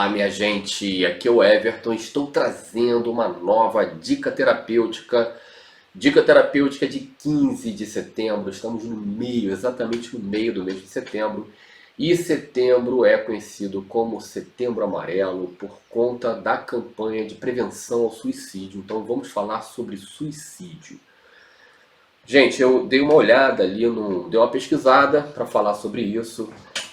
Olá, minha gente, aqui é o Everton. Estou trazendo uma nova dica terapêutica de 15 de setembro. Estamos no meio, exatamente no meio do mês de setembro. E setembro é conhecido como Setembro Amarelo por conta da campanha de prevenção ao suicídio. Então vamos falar sobre suicídio. Gente, eu dei uma olhada ali, dei uma pesquisada para falar sobre isso.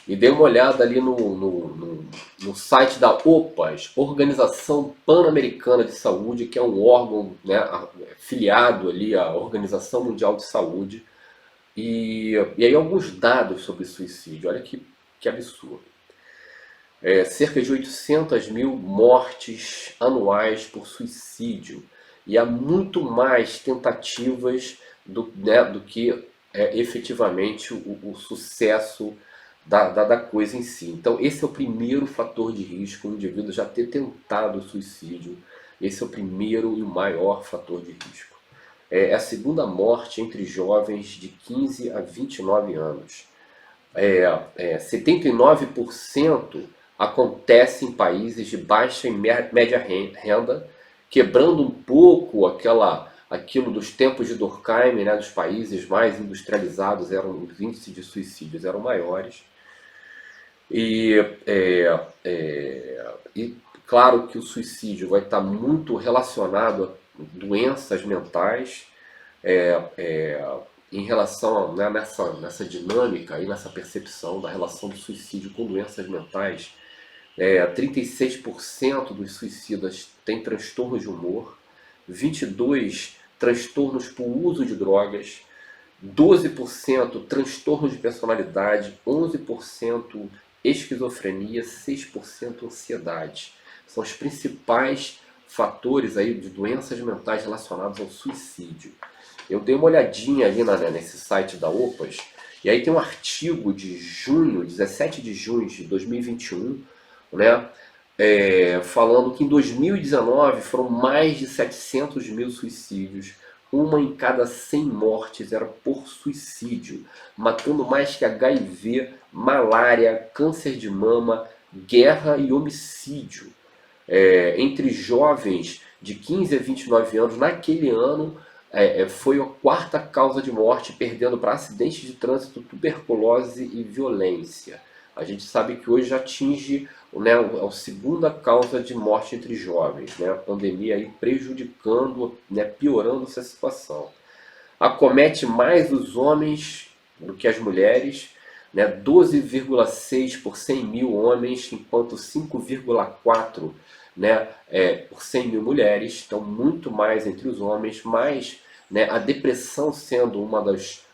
E dei uma olhada ali no site da OPAS, Organização Pan-Americana de Saúde, que é um órgão, né, filiado ali à Organização Mundial de Saúde. E aí alguns dados sobre suicídio, olha que absurdo. Cerca de 800 mil mortes anuais por suicídio. E há muito mais tentativas do que efetivamente o sucesso da coisa em si. Então esse é o primeiro fator de risco, o indivíduo já ter tentado o suicídio. Esse é o primeiro e o maior fator de risco. É a segunda morte entre jovens de 15 a 29 anos. 79% acontece em países de baixa e média renda, quebrando um pouco aquilo dos tempos de Durkheim, né, dos países mais industrializados, os índices de suicídios eram maiores. E claro que o suicídio vai estar muito relacionado a doenças mentais, em relação, né, nessa dinâmica e nessa percepção da relação do suicídio com doenças mentais. 36% dos suicidas têm transtornos de humor, 22% transtornos por uso de drogas, 12% transtornos de personalidade, 11% esquizofrenia, 6% ansiedade. São os principais fatores aí de doenças mentais relacionadas ao suicídio. Eu dei uma olhadinha ali nesse site da OPAS, e aí tem um artigo de junho, 17 de junho de 2021, né, falando que em 2019 foram mais de 700 mil suicídios, uma em cada 100 mortes era por suicídio, matando mais que HIV, malária, câncer de mama, guerra e homicídio. Entre jovens de 15 a 29 anos, naquele ano, foi a quarta causa de morte, perdendo para acidentes de trânsito, tuberculose e violência. A gente sabe que hoje já atinge, né, a segunda causa de morte entre jovens, né, a pandemia aí prejudicando, né, piorando essa situação. Acomete mais os homens do que as mulheres, né, 12,6 por 100 mil homens, enquanto 5,4, né, por 100 mil mulheres, então muito mais entre os homens, mas, né, a depressão sendo uma das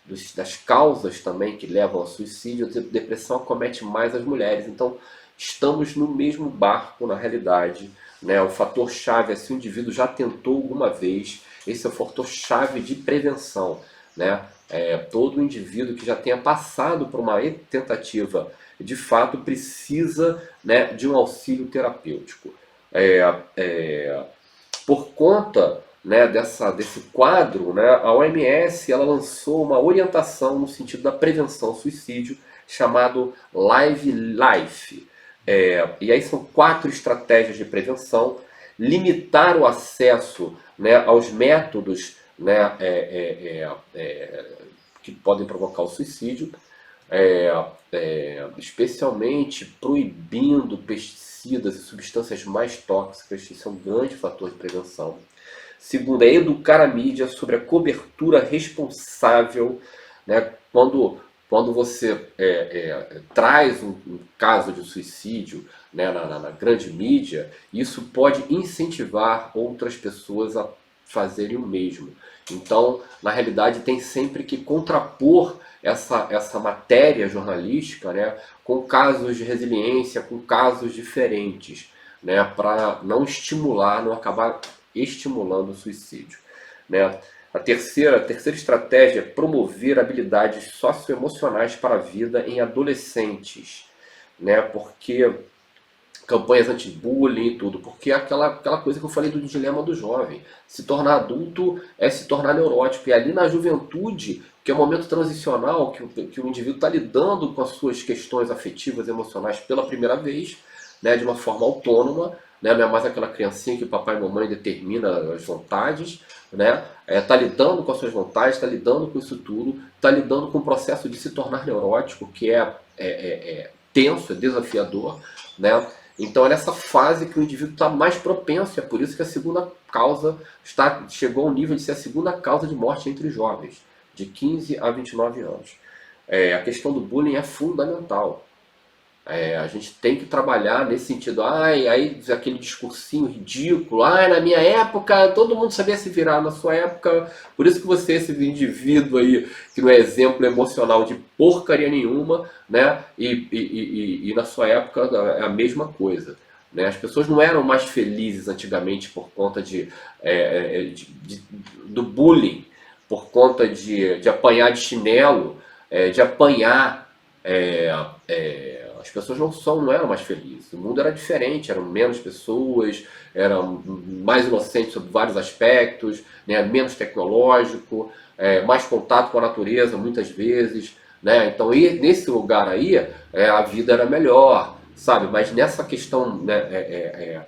causas também que levam ao suicídio, a depressão acomete mais as mulheres. Então estamos no mesmo barco na realidade, né? O fator chave é se o indivíduo já tentou alguma vez, esse é o fator chave de prevenção, né? Todo indivíduo que já tenha passado por uma tentativa de fato precisa, né, de um auxílio terapêutico. Por conta, né, desse quadro, né, a OMS ela lançou uma orientação no sentido da prevenção ao suicídio chamado Live Life. E aí são 4 estratégias de prevenção: limitar o acesso, né, aos métodos, né, que podem provocar o suicídio, especialmente proibindo pesticidas e substâncias mais tóxicas, isso é um grande fator de prevenção. Segundo, é educar a mídia sobre a cobertura responsável, né? Quando você traz um caso de suicídio, né, na grande mídia, isso pode incentivar outras pessoas a fazerem o mesmo. Então, na realidade, tem sempre que contrapor essa matéria jornalística, né, com casos de resiliência, com casos diferentes, né, para não estimular, não acabar estimulando o suicídio, né? A terceira estratégia é promover habilidades socioemocionais para a vida em adolescentes, né? Porque campanhas anti-bullying e tudo, porque é aquela coisa que eu falei do dilema do jovem. Se tornar adulto é se tornar neurótico, e ali na juventude, que é o momento transicional, que o indivíduo está lidando com as suas questões afetivas, emocionais pela primeira vez, né, de uma forma autônoma, né, não é mais aquela criancinha que o papai e mamãe determina as vontades, né, tá lidando com as suas vontades, está lidando com isso tudo, está lidando com o processo de se tornar neurótico, que é tenso, é desafiador, né? Então é nessa fase que o indivíduo está mais propenso, é por isso que a segunda causa chegou ao nível de ser a segunda causa de morte entre os jovens, de 15 a 29 anos. A questão do bullying é fundamental. A gente tem que trabalhar nesse sentido. Ai, aí aquele discursinho ridículo. Ai, na minha época todo mundo sabia se virar. Na sua época, por isso que você é esse indivíduo aí que não é exemplo emocional de porcaria nenhuma, né? E na sua época é a mesma coisa. Né? As pessoas não eram mais felizes antigamente por conta do bullying, por conta de apanhar de chinelo, de apanhar. As pessoas não eram mais felizes. O mundo era diferente, eram menos pessoas, eram mais inocentes sobre vários aspectos, né? Menos tecnológico, mais contato com a natureza muitas vezes. Né? Então, nesse lugar aí, a vida era melhor, sabe? Mas nessa questão, né,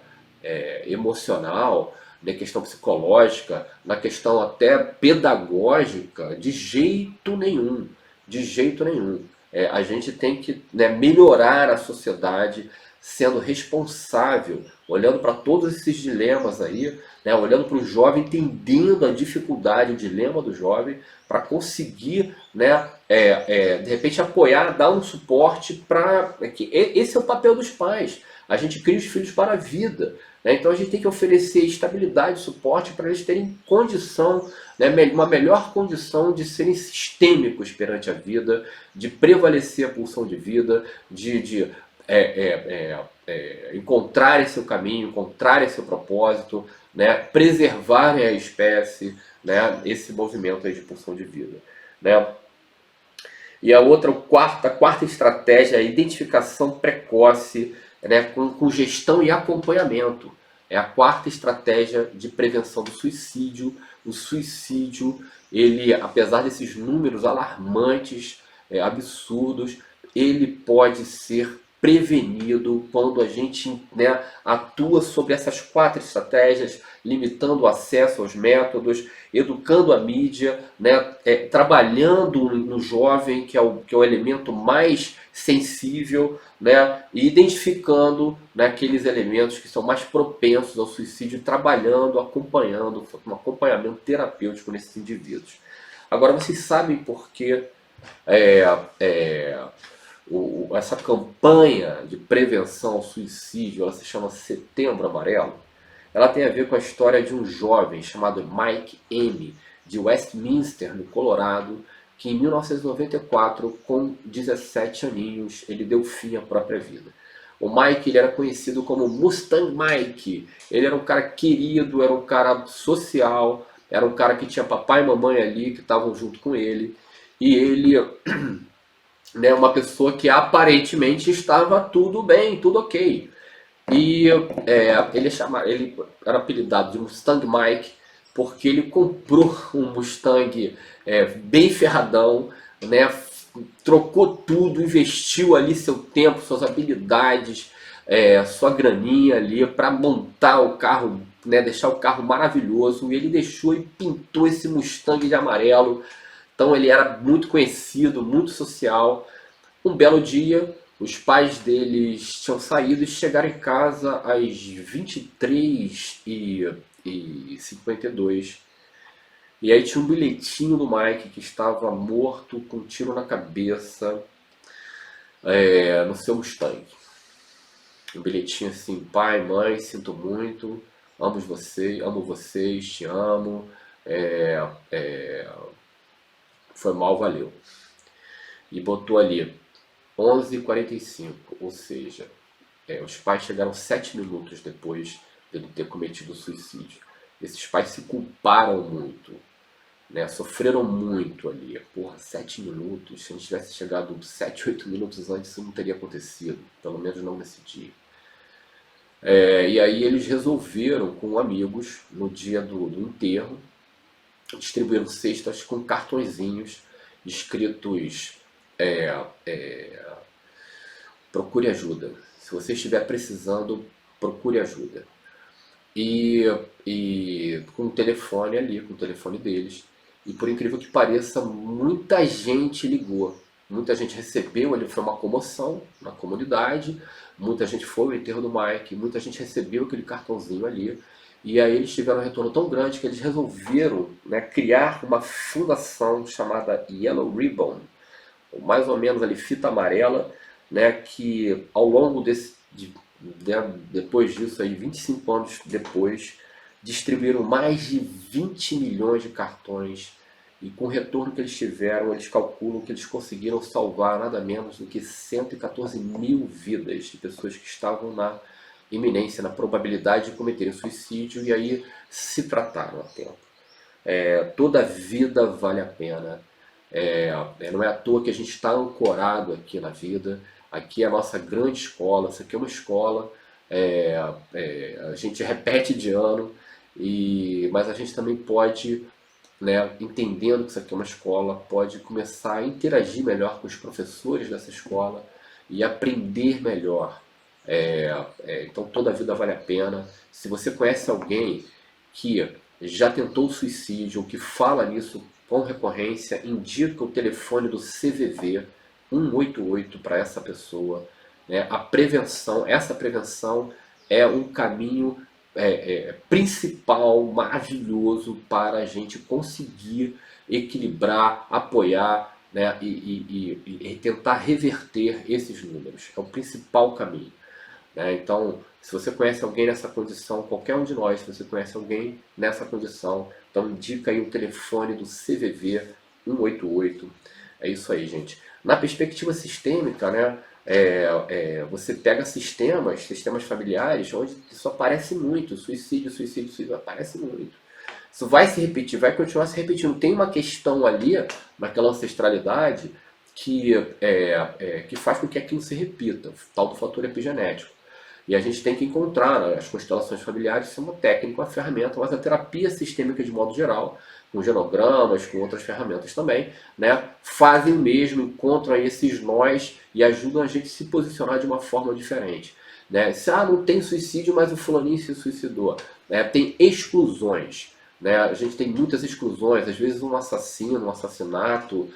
emocional, na questão psicológica, na questão até pedagógica, de jeito nenhum. De jeito nenhum. A gente tem que, né, melhorar a sociedade sendo responsável, olhando para todos esses dilemas aí, né, olhando para o jovem, entendendo a dificuldade, o dilema do jovem, para conseguir, né, de repente apoiar, dar um suporte para. Esse é o papel dos pais. A gente cria os filhos para a vida. Né? Então a gente tem que oferecer estabilidade e suporte para eles terem condição, né, uma melhor condição de serem sistêmicos perante a vida, de prevalecer a pulsão de vida, de encontrarem seu caminho, encontrarem seu propósito, né, preservarem a espécie, né, esse movimento aí de pulsão de vida. Né? E a quarta estratégia é a identificação precoce, né, com gestão e acompanhamento. É a quarta estratégia de prevenção do suicídio. O suicídio, ele, apesar desses números alarmantes, absurdos, ele pode ser prevenido quando a gente, né, atua sobre essas quatro estratégias, limitando o acesso aos métodos, educando a mídia, né, trabalhando no jovem, que é o elemento mais sensível, né, e identificando, né, aqueles elementos que são mais propensos ao suicídio, trabalhando, acompanhando, um acompanhamento terapêutico nesses indivíduos. Agora, vocês sabem por que essa campanha de prevenção ao suicídio, ela se chama Setembro Amarelo? Ela tem a ver com a história de um jovem chamado Mike M., de Westminster, no Colorado, que em 1994, com 17 aninhos, ele deu fim à própria vida. O Mike, ele era conhecido como Mustang Mike. Ele era um cara querido, era um cara social, era um cara que tinha papai e mamãe ali que estavam junto com ele. E ele, né, uma pessoa que aparentemente estava tudo bem, tudo ok. E ele era apelidado de Mustang Mike porque ele comprou um Mustang bem ferradão, né, trocou tudo, investiu ali seu tempo, suas habilidades, sua graninha ali para montar o carro, né, deixar o carro maravilhoso. E ele deixou e pintou esse Mustang de amarelo. Então ele era muito conhecido, muito social. Um belo dia, os pais deles tinham saído e chegaram em casa às 23h52. E aí tinha um bilhetinho do Mike que estava morto, com um tiro na cabeça, no seu Mustang. Um bilhetinho assim: pai, mãe, sinto muito, amo vocês, te amo, foi mal, valeu. E botou ali 11h45, ou seja, os pais chegaram 7 minutos depois dele ter cometido o suicídio. Esses pais se culparam muito, né? Sofreram muito ali. Porra, 7 minutos, se a gente tivesse chegado 7, 8 minutos antes, isso não teria acontecido, pelo menos não nesse dia. E aí eles resolveram, com amigos, no dia do enterro, distribuíram cestas com cartõezinhos escritos procure ajuda, Se você estiver precisando, procure ajuda. E com o telefone ali, com o telefone deles. E por incrível que pareça, muita gente ligou. Muita gente recebeu, ali foi uma comoção na comunidade. Muita gente foi ao enterro do Mike, muita gente recebeu aquele cartãozinho ali. E aí eles tiveram um retorno tão grande que eles resolveram, né, criar uma fundação chamada Yellow Ribbon, mais ou menos ali fita amarela, né, que ao longo depois disso, aí, 25 anos depois, distribuíram mais de 20 milhões de cartões. E com o retorno que eles tiveram, eles calculam que eles conseguiram salvar nada menos do que 114 mil vidas de pessoas que estavam na iminência, na probabilidade de cometerem suicídio, e aí se trataram a tempo. Toda vida vale a pena. Não é à toa que a gente está ancorado aqui na vida. Aqui é a nossa grande escola. Isso aqui é uma escola. A gente repete de ano, mas a gente também pode, né, entendendo que isso aqui é uma escola, pode começar a interagir melhor com os professores dessa escola e aprender melhor. Então toda a vida vale a pena. Se você conhece alguém que já tentou suicídio ou que fala nisso com recorrência, indica o telefone do CVV 188 para essa pessoa. Né? Essa prevenção é um caminho principal, maravilhoso para a gente conseguir equilibrar, apoiar, né? e tentar reverter esses números. É o principal caminho. Né? Então, se você conhece alguém nessa condição, qualquer um de nós, se você conhece alguém nessa condição, então indica aí o telefone do CVV 188. É isso aí, gente. Na perspectiva sistêmica, né, você pega sistemas familiares, onde isso aparece muito, suicídio, aparece muito. Isso vai se repetir, vai continuar se repetindo. Tem uma questão ali, naquela ancestralidade, que faz com que aquilo se repita, o tal do fator epigenético. E a gente tem que encontrar, né, as constelações familiares são uma técnica, uma ferramenta, mas a terapia sistêmica de modo geral, com genogramas, com outras ferramentas também, né, fazem o mesmo, encontram aí esses nós e ajudam a gente a se posicionar de uma forma diferente. Né? Não tem suicídio, mas o fulaninho se suicidou. Né? Tem exclusões. Né? A gente tem muitas exclusões, às vezes um assassino, um assassinato,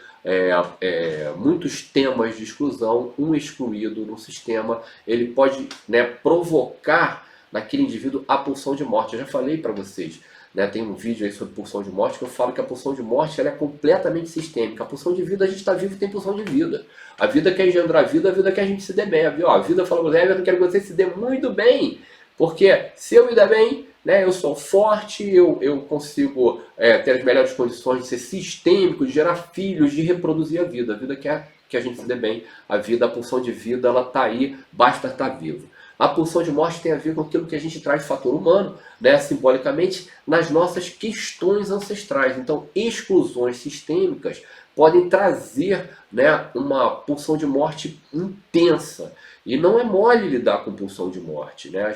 muitos temas de exclusão, um excluído no sistema, ele pode, né, provocar naquele indivíduo a pulsão de morte. Eu já falei para vocês, né, tem um vídeo aí sobre pulsão de morte que eu falo que a pulsão de morte ela é completamente sistêmica. A pulsão de vida, a gente está vivo e tem pulsão de vida. A vida quer engendrar a vida quer a gente se dê bem. A vida fala para você, eu quero que você se dê muito bem, porque se eu me der bem, né, eu sou forte, eu consigo ter as melhores condições de ser sistêmico, de gerar filhos, de reproduzir a vida. A vida quer que a gente se dê bem. A pulsão de vida, ela está aí, basta estar vivo. A pulsão de morte tem a ver com aquilo que a gente traz de fator humano, né, simbolicamente, nas nossas questões ancestrais. Então, exclusões sistêmicas podem trazer, né, uma pulsão de morte intensa. E não é mole lidar com pulsão de morte. Né?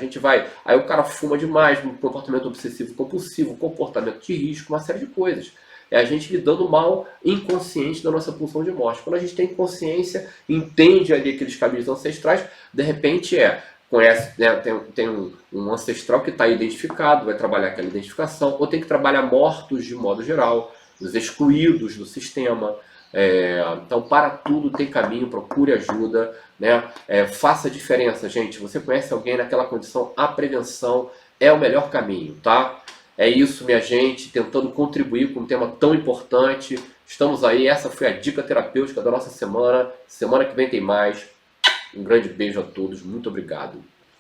Aí o cara fuma demais, um comportamento obsessivo compulsivo, comportamento de risco, uma série de coisas. É a gente lidando mal, inconsciente da nossa pulsão de morte. Quando a gente tem consciência, entende ali aqueles caminhos ancestrais, de repente conhece, né, tem um ancestral que está identificado, vai trabalhar aquela identificação, ou tem que trabalhar mortos de modo geral, os excluídos do sistema. Então, para tudo tem caminho, procure ajuda, né? Faça a diferença, gente. Você conhece alguém naquela condição, a prevenção é o melhor caminho, tá? É isso, minha gente, tentando contribuir com um tema tão importante. Estamos aí, essa foi a dica terapêutica da nossa semana. Semana que vem tem mais. Um grande beijo a todos, muito obrigado.